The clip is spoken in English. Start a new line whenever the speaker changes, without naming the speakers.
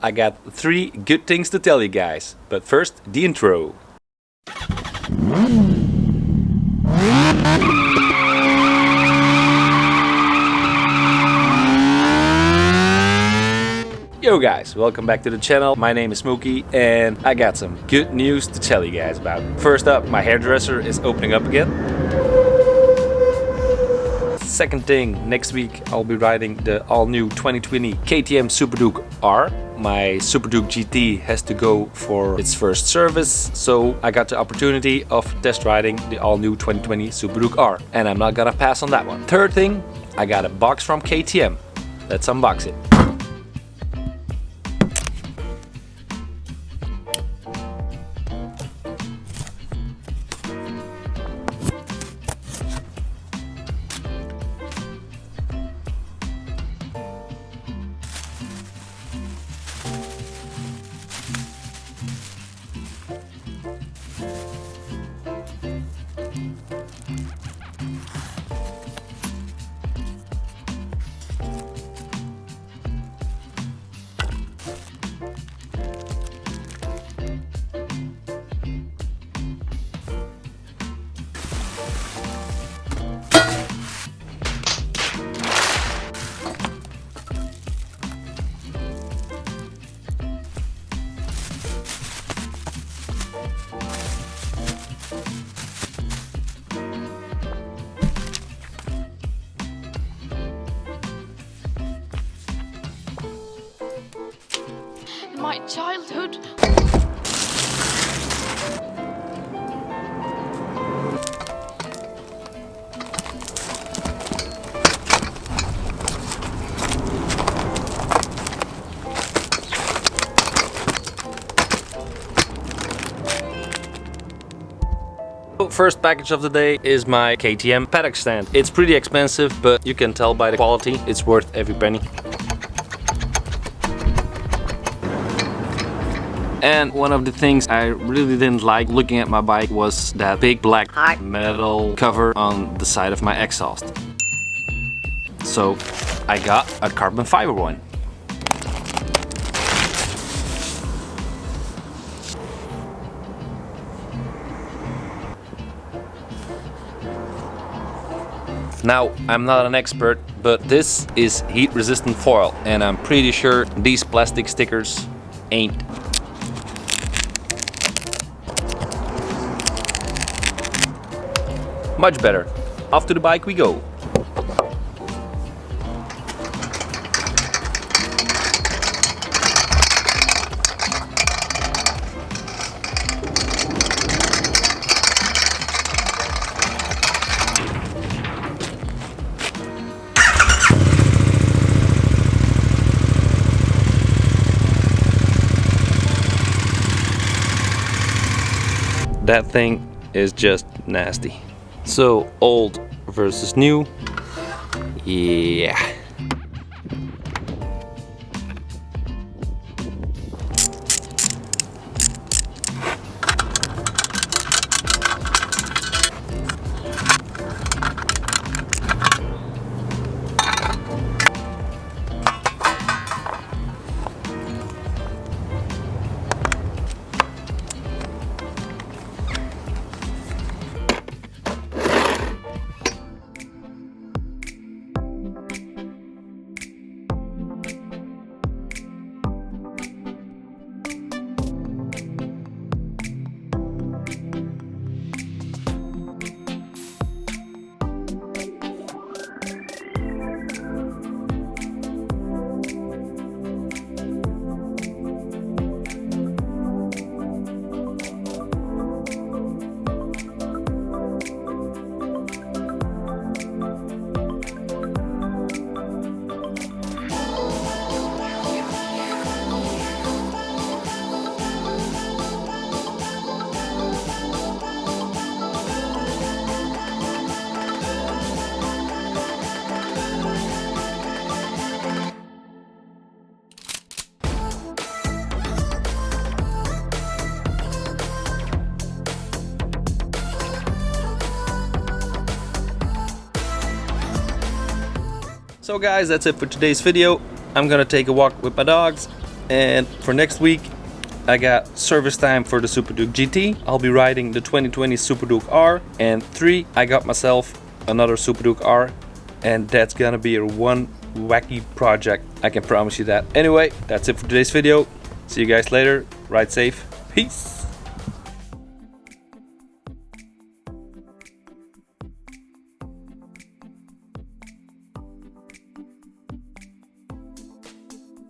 I got 3 good things to tell you guys. But first, the intro. Yo guys, welcome back to the channel. My name is Smokey and I got some good news to tell you guys about. First up, my hairdresser is opening up again. Second thing, next week I'll be riding the all-new 2020 KTM Superduke R. My Superduke GT has to go for its first service, so I got the opportunity of test riding the all-new 2020 Superduke R. And I'm not gonna pass on that one. Third thing, I got a box from KTM. Let's unbox it.
My childhood.
First package of the day is my KTM paddock stand. It's pretty expensive, but you can tell by the quality it's worth every penny. And one of the things I really didn't like looking at my bike was that big black metal cover on the side of my exhaust. So I got a carbon fiber one. Now, I'm not an expert, but this is heat resistant foil, and I'm pretty sure these plastic stickers ain't. Much better. Off to the bike we go. That thing is just nasty. So, old versus new. Yeah. So guys, that's it for today's video. I'm gonna take a walk with my dogs And for next week, I got service time for the Superduke GT. I'll be riding the 2020 Superduke R. And 3, I got myself another Superduke R. And that's gonna be a one wacky project, I can promise you that. Anyway, that's it for today's video. See you guys later. Ride safe. Peace.